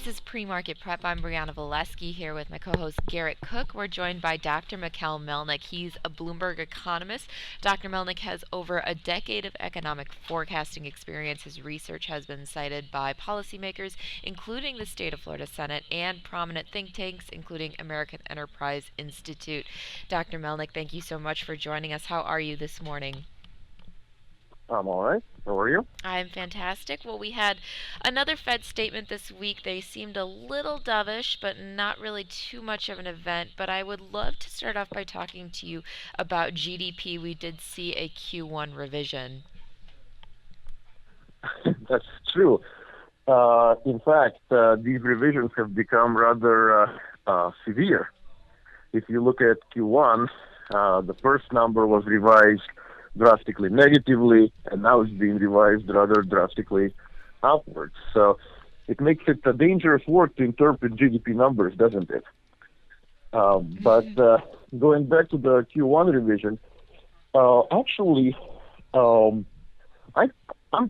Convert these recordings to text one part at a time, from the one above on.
This is Pre-Market Prep. I'm Brianna Valesky here with my co-host Garrett Cook. We're joined by Dr. Mikhail Melnik. He's a Bloomberg economist. Dr. Melnik has over a decade of economic forecasting experience. His research has been cited by policymakers, including the state of Florida Senate, and prominent think tanks, including American Enterprise Institute. Dr. Melnik, thank you so much for joining us. How are you this morning? I'm all right. How are you? I'm fantastic. Well, we had another Fed statement this week. They seemed a little dovish, but not really too much of an event. But I would love to start off by talking to you about GDP. We did see a Q1 revision. That's true. In fact, these revisions have become rather severe. If you look at Q1, the first number was revised drastically negatively, and now it's being revised rather drastically upwards. So it makes it a dangerous work to interpret GDP numbers, doesn't it? But going back to the Q1 revision, actually, I'm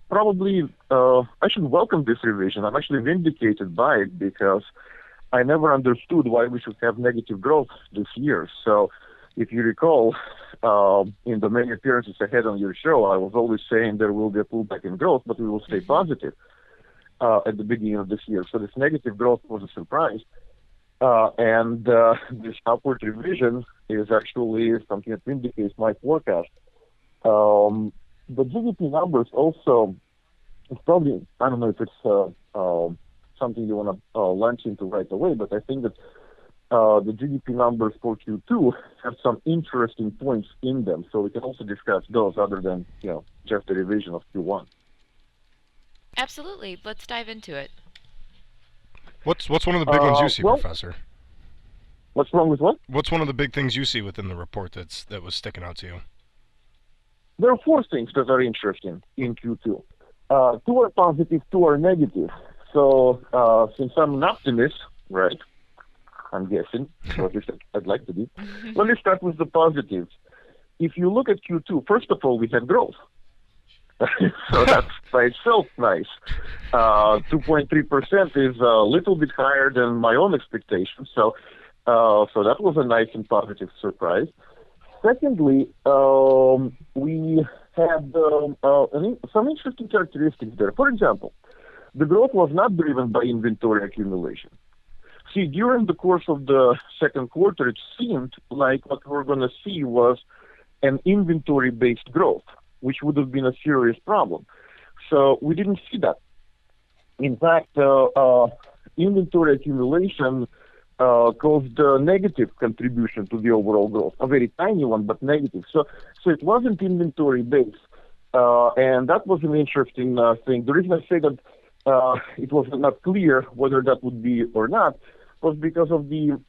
probably, I should welcome this revision. I'm actually vindicated by it because I never understood why we should have negative growth this year. So if you recall, in the many appearances I had on your show, I was always saying there will be a pullback in growth, but we will stay positive at the beginning of this year. So this negative growth was a surprise. And this upward revision is actually something that indicates my forecast. The GDP numbers also, it's probably, I don't know if it's something you want to launch into right away, but I think that the GDP numbers for Q2 have some interesting points in them, so we can also discuss those other than, just the revision of Q1. Absolutely. Let's dive into it. What's one of the big ones you see, Professor? What's wrong with what? What's one of the big things you see within the report that was sticking out to you? There are four things that are interesting in Q2. Two are positive, two are negative. So since I'm an optimist, right, I'm guessing, or at least I'd like to be. Let me start with the positives. If you look at Q2, first of all, we had growth. So that's by itself nice. 2.3% is a little bit higher than my own expectations. So that was a nice and positive surprise. Secondly, we had some interesting characteristics there. For example, the growth was not driven by inventory accumulation. See, during the course of the second quarter, it seemed like what we were going to see was an inventory-based growth, which would have been a serious problem. So we didn't see that. In fact, inventory accumulation caused a negative contribution to the overall growth, a very tiny one, but negative. So it wasn't inventory-based, and that was an interesting thing. The reason I say that it was not clear whether that would be or not was because of the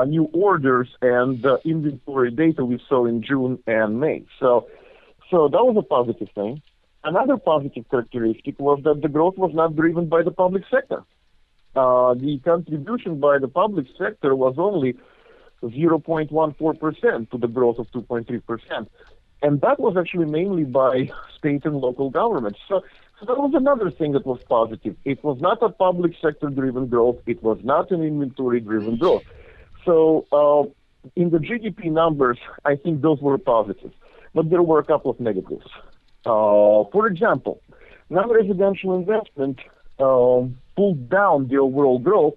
new orders and inventory data we saw in June and May. So that was a positive thing. Another positive characteristic was that the growth was not driven by the public sector. The contribution by the public sector was only 0.14% to the growth of 2.3%. And that was actually mainly by state and local governments. So that was another thing that was positive. It was not a public sector-driven growth. It was not an inventory-driven growth. So in the GDP numbers, I think those were positive. But there were a couple of negatives. For example, non-residential investment pulled down the overall growth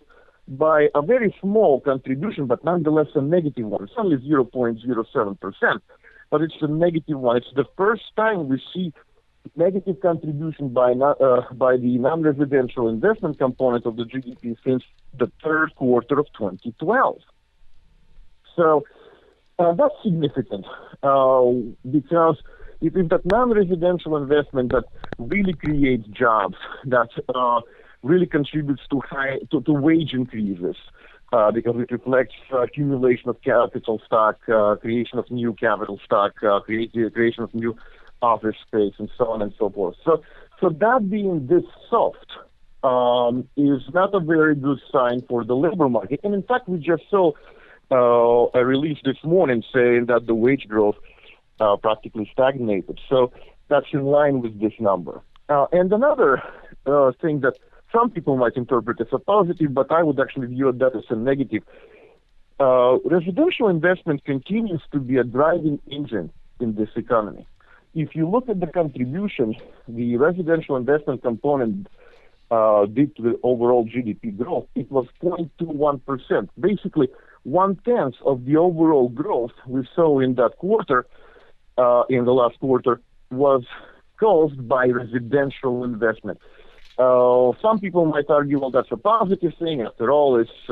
by a very small contribution, but nonetheless a negative one. It's only 0.07%, but it's a negative one. It's the first time we see negative contribution by the non-residential investment component of the GDP since the third quarter of 2012. So that's significant because it is that non-residential investment that really creates jobs, that really contributes to wage increases because it reflects accumulation of capital stock, creation of new capital stock, creation of new office space, and so on and so forth. So that being this soft is not a very good sign for the labor market. And in fact, we just saw a release this morning saying that the wage growth practically stagnated. So that's in line with this number. And another thing that some people might interpret as a positive, but I would actually view that as a negative. Residential investment continues to be a driving engine in this economy. If you look at the contribution, the residential investment component did to the overall GDP growth, it was 0.21%. Basically, 1/10 of the overall growth we saw in that quarter, in the last quarter, was caused by residential investment. Some people might argue, well, that's a positive thing. After all, it's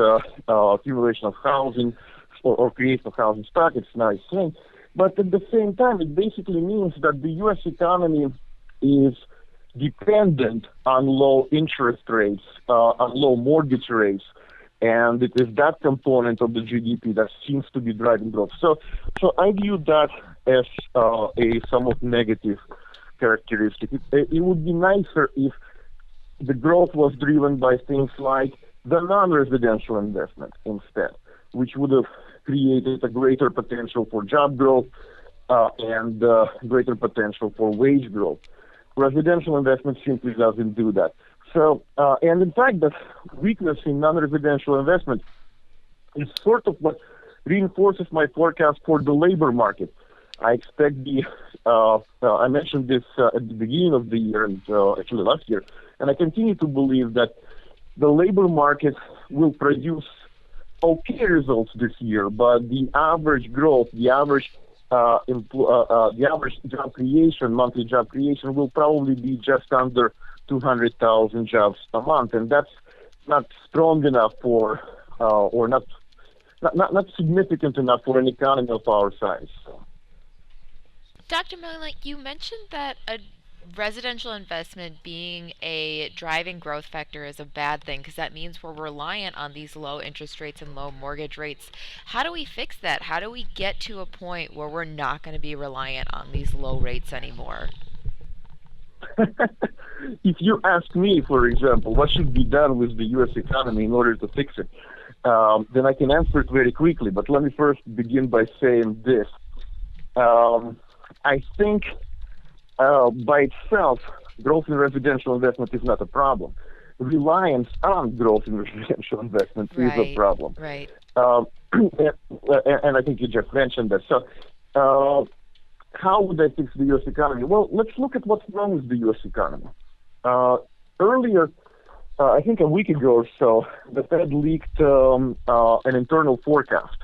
accumulation of housing or creation of housing stock. It's a nice thing. But at the same time, it basically means that the U.S. economy is dependent on low interest rates, on low mortgage rates, and it is that component of the GDP that seems to be driving growth. So I view that as a somewhat negative characteristic. It would be nicer if the growth was driven by things like the non-residential investment instead, which would have created a greater potential for job growth and greater potential for wage growth. Residential investment simply doesn't do that. So, and in fact, the weakness in non-residential investment is sort of what reinforces my forecast for the labor market. I expect I mentioned this at the beginning of the year, and actually last year, and I continue to believe that the labor market will produce okay results this year, but the average growth, the average job creation, monthly job creation, will probably be just under 200,000 jobs a month, and that's not strong enough for, or not significant enough for an economy of our size. So. Dr. Melnik, you mentioned that a residential investment being a driving growth factor is a bad thing because that means we're reliant on these low interest rates and low mortgage rates. How do we fix that? How do we get to a point where we're not going to be reliant on these low rates anymore? If you ask me, for example, what should be done with the U.S. economy in order to fix it, then I can answer it very quickly. But let me first begin by saying this. I think by itself, growth in residential investment is not a problem. Reliance on growth in residential investment is a problem. Right. And I think you just mentioned that. So how would I fix the U.S. economy? Well, let's look at what's wrong with the U.S. economy. Earlier, I think a week ago or so, the Fed leaked an internal forecast.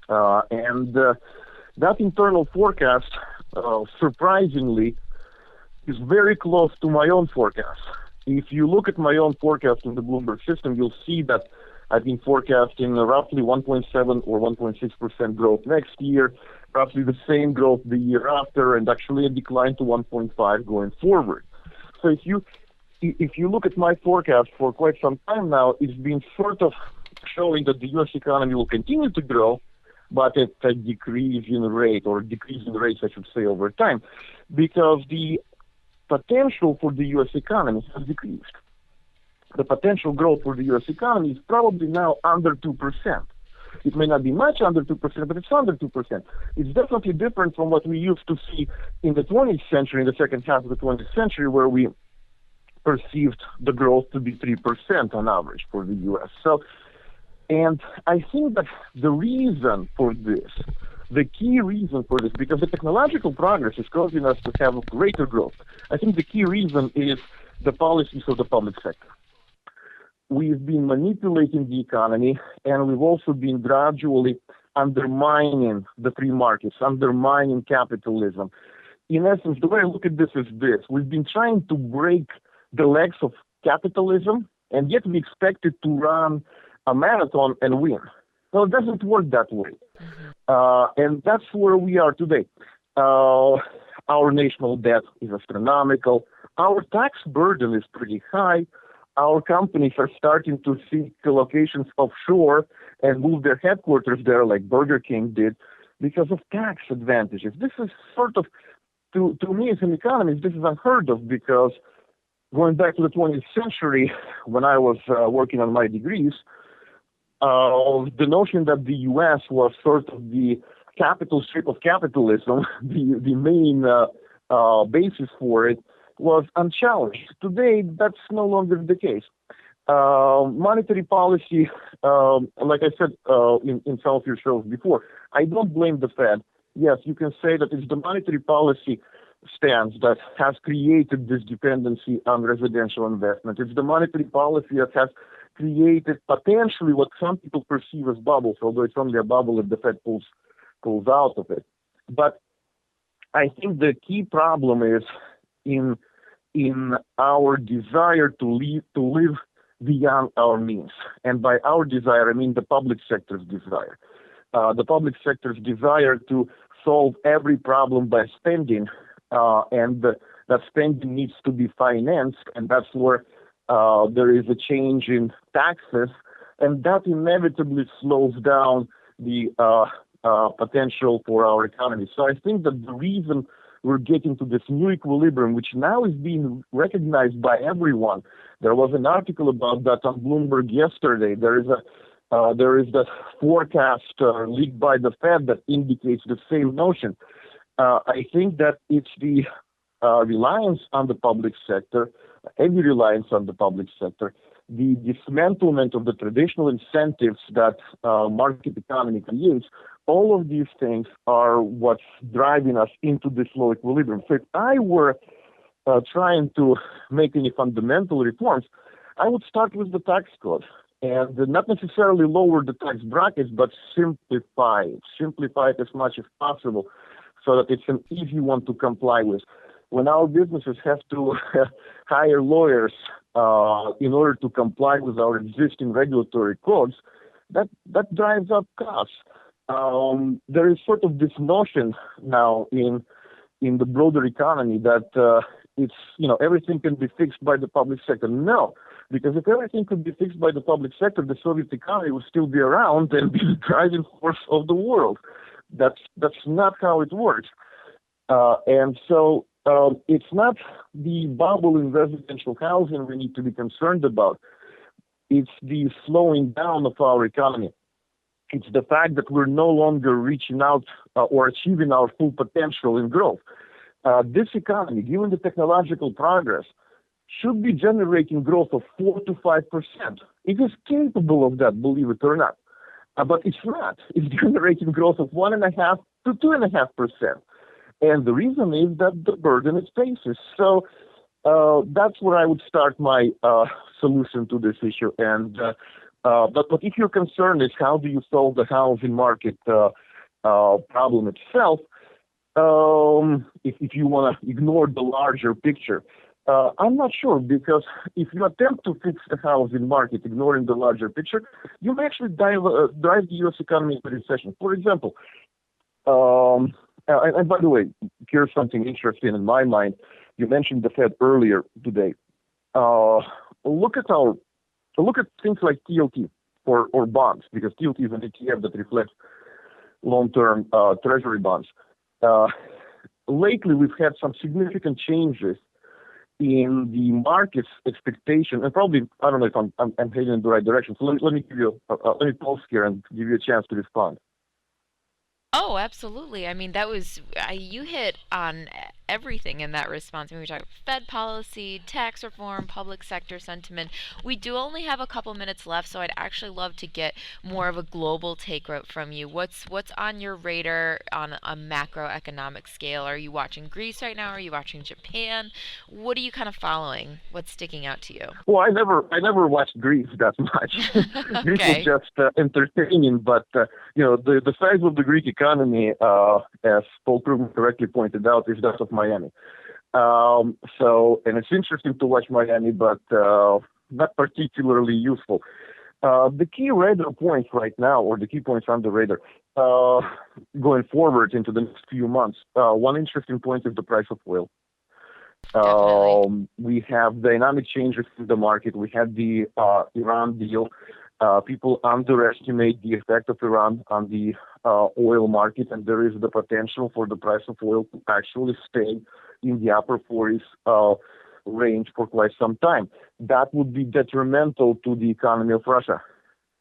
And that internal forecast, surprisingly, is very close to my own forecast. If you look at my own forecast in the Bloomberg system, you'll see that I've been forecasting roughly 1.7 or 1.6% growth next year, roughly the same growth the year after, and actually a decline to 1.5 going forward. So if you look at my forecast for quite some time now, it's been sort of showing that the U.S. economy will continue to grow, but at a decreasing rate, or decreasing rates, I should say, over time, because the potential for the U.S. economy has decreased. The potential growth for the U.S. economy is probably now under 2%. It may not be much under 2%, but it's under 2%. It's definitely different from what we used to see in the 20th century, in the second half of the 20th century, where we perceived the growth to be 3% on average for the U.S. So, and I think that the reason for this, the key reason for this, because the technological progress is causing us to have greater growth. I think the key reason is the policies of the public sector. We've been manipulating the economy, and we've also been gradually undermining the free markets, undermining capitalism. In essence, the way I look at this is this. We've been trying to break the legs of capitalism, and yet we expect it to run a marathon and win. Well, it doesn't work that way. And that's where we are today. Our national debt is astronomical. Our tax burden is pretty high. Our companies are starting to seek locations offshore and move their headquarters there like Burger King did because of tax advantages. This is sort of, to me as an economist, this is unheard of because going back to the 20th century when I was working on my degrees, the notion that the U.S. was sort of the capital strip of capitalism, the main basis for it, was unchallenged. Today, that's no longer the case. Monetary policy, like I said in some of your shows before, I don't blame the Fed. Yes, you can say that it's the monetary policy stance that has created this dependency on residential investment. It's the monetary policy that has created potentially what some people perceive as bubbles, although it's only a bubble if the Fed pulls out of it. But I think the key problem is in our desire to live beyond our means. And by our desire, I mean the public sector's desire. The public sector's desire to solve every problem by spending, and that spending needs to be financed, and that's where there is a change in taxes, and that inevitably slows down the potential for our economy. So I think that the reason we're getting to this new equilibrium, which now is being recognized by everyone. There was an article about that on Bloomberg yesterday. There is that forecast leaked by the Fed that indicates the same notion. I think that it's the reliance on the public sector, heavy reliance on the public sector, the dismantlement of the traditional incentives that market economy creates. All of these things are what's driving us into this low equilibrium. So if I were trying to make any fundamental reforms, I would start with the tax code and not necessarily lower the tax brackets, but simplify it as much as possible so that it's an easy one to comply with. When our businesses have to hire lawyers in order to comply with our existing regulatory codes, that drives up costs. There is sort of this notion now in the broader economy that it's everything can be fixed by the public sector. No, because if everything could be fixed by the public sector, the Soviet economy would still be around and be the driving force of the world. That's not how it works. And so it's not the bubble in residential housing we need to be concerned about. It's the slowing down of our economy. It's the fact that we're no longer reaching out or achieving our full potential in growth. This economy, given the technological progress, should be generating growth of 4 to 5%. It is capable of that, believe it or not. But it's not. It's generating growth of 1.5 to 2.5%. And the reason is that the burden it faces. So that's where I would start my solution to this issue. And but if your concern is how do you solve the housing market problem itself, if you want to ignore the larger picture, I'm not sure, because if you attempt to fix the housing market, ignoring the larger picture, you may actually drive the U.S. economy into recession. For example, and by the way, here's something interesting in my mind. You mentioned the Fed earlier today. Look at things like TLT or bonds, because TLT is an ETF that reflects long-term treasury bonds. Lately, we've had some significant changes in the market's expectation, and probably, I don't know if I'm heading in the right direction. So let me give you let me pause here and give you a chance to respond. Oh, absolutely. I mean, that was, you hit on everything in that response. When we talk Fed policy, tax reform, public sector sentiment. We do only have a couple minutes left, so I'd actually love to get more of a global take from you. What's on your radar on a macroeconomic scale? Are you watching Greece right now? Are you watching Japan? What are you kind of following? What's sticking out to you? Well, I never watched Greece that much. Greece was just entertaining, but the size of the Greek economy, as Paul Krugman correctly pointed out, is that of Miami. And it's interesting to watch Miami, but not particularly useful. The key radar points right now, or the key points on the radar, going forward into the next few months, one interesting point is the price of oil. We have dynamic changes in the market. We had the Iran deal. People underestimate the effect of Iran on the oil market, and there is the potential for the price of oil to actually stay in the upper 40s range for quite some time. That would be detrimental to the economy of Russia.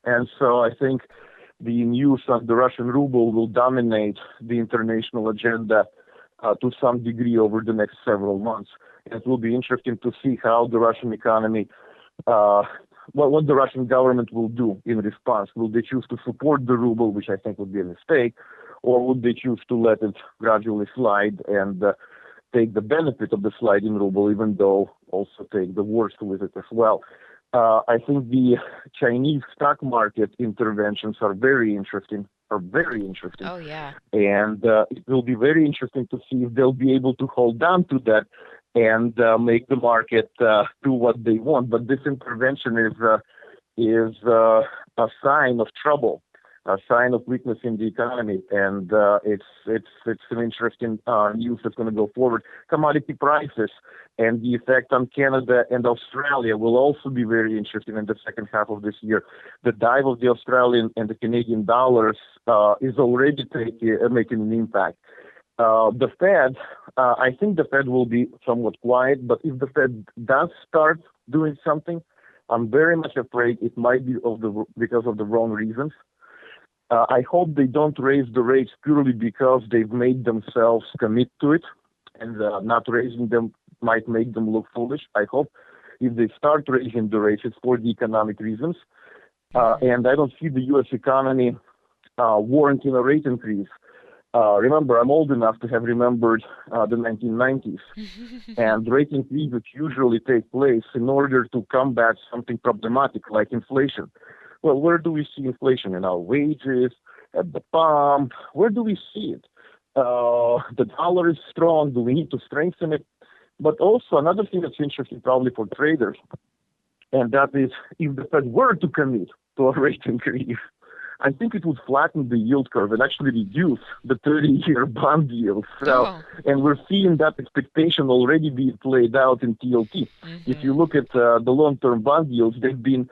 And so I think the news on the Russian ruble will dominate the international agenda to some degree over the next several months. And it will be interesting to see how the Russian economy, what the Russian government will do in response. Will they choose to support the ruble, which I think would be a mistake, or would they choose to let it gradually slide and take the benefit of the sliding ruble, even though also take the worst with it as well? I think the Chinese stock market interventions are very interesting. Oh, yeah. And it will be very interesting to see if they'll be able to hold on to that and make the market do what they want. But this intervention is a sign of trouble, a sign of weakness in the economy, and it's an interesting news that's going to go forward. Commodity prices and the effect on Canada and Australia will also be very interesting in the second half of this year. The dive of the Australian and the Canadian dollars is already making an impact. The Fed, I think the Fed will be somewhat quiet, but if the Fed does start doing something, I'm very much afraid it might be because of the wrong reasons. I hope they don't raise the rates purely because they've made themselves commit to it, and not raising them might make them look foolish. I hope if they start raising the rates, it's for the economic reasons. And I don't see the U.S. economy warranting a rate increase. Remember, I'm old enough to have remembered the 1990s, and rate increases usually take place in order to combat something problematic like inflation. Well, where do we see inflation? In our wages, at the pump? Where do we see it? The dollar is strong. Do we need to strengthen it? But also another thing that's interesting probably for traders, and that is if the Fed were to commit to a rate increase, I think it would flatten the yield curve and actually reduce the 30-year bond yields. And we're seeing that expectation already being played out in TLT. If you look at the long-term bond yields, they've been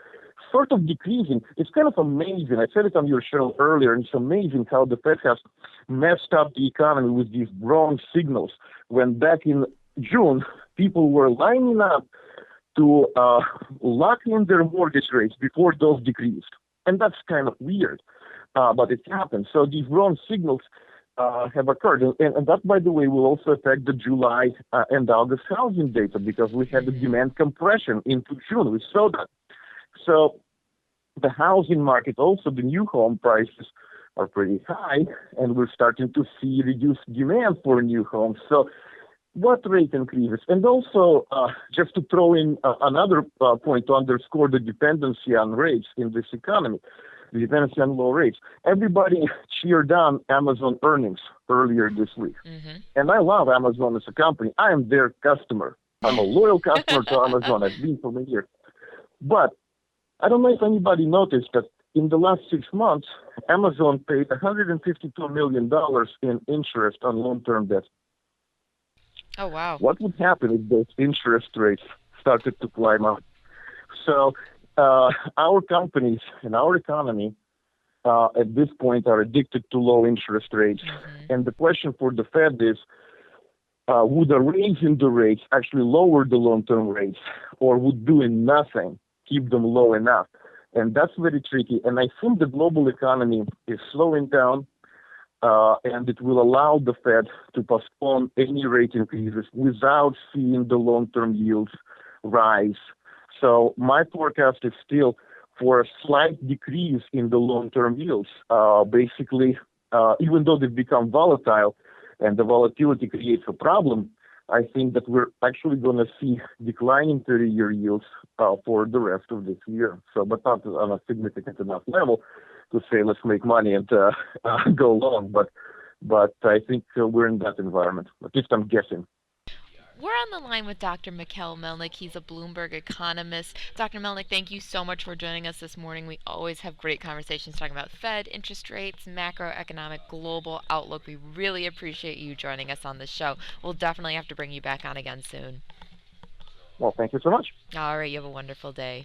sort of decreasing. It's kind of amazing. I said it on your show earlier, and it's amazing how the Fed has messed up the economy with these wrong signals. When back in June, people were lining up to lock in their mortgage rates before those decreased. And that's kind of weird, but it happened. So these wrong signals have occurred. And that, by the way, will also affect the July and August housing data because we had the demand compression into June. We saw that. So the housing market, also the new home prices are pretty high, and we're starting to see reduced demand for new homes. So what rate increases? And also, just to throw in another point to underscore the dependency on rates in this economy, the dependency on low rates. Everybody cheered on Amazon earnings earlier this week. And I love Amazon as a company. I am their customer. I'm a loyal customer to Amazon. I've been for many years. But I don't know if anybody noticed that in the last 6 months, Amazon paid $152 million in interest on long-term debt. Oh, wow. What would happen if those interest rates started to climb up? So our companies and our economy at this point are addicted to low interest rates. And the question for the Fed is, would a raise in the rates actually lower the long-term rates, or would doing nothing keep them low enough? And that's very tricky. And I think the global economy is slowing down, and it will allow the Fed to postpone any rate increases without seeing the long-term yields rise. So my forecast is still for a slight decrease in the long-term yields. Basically, even though they've become volatile and the volatility creates a problem, I think that we're actually going to see declining 30-year yields for the rest of this year. So, but not on a significant enough level to say let's make money and go long. But I think we're in that environment. At least I'm guessing. We're on the line with Dr. Mikhail Melnik. He's a Bloomberg economist. Dr. Melnik, thank you so much for joining us this morning. We always have great conversations talking about Fed, interest rates, macroeconomic, global outlook. We really appreciate you joining us on the show. We'll definitely have to bring you back on again soon. Well, thank you so much. All right, you have a wonderful day.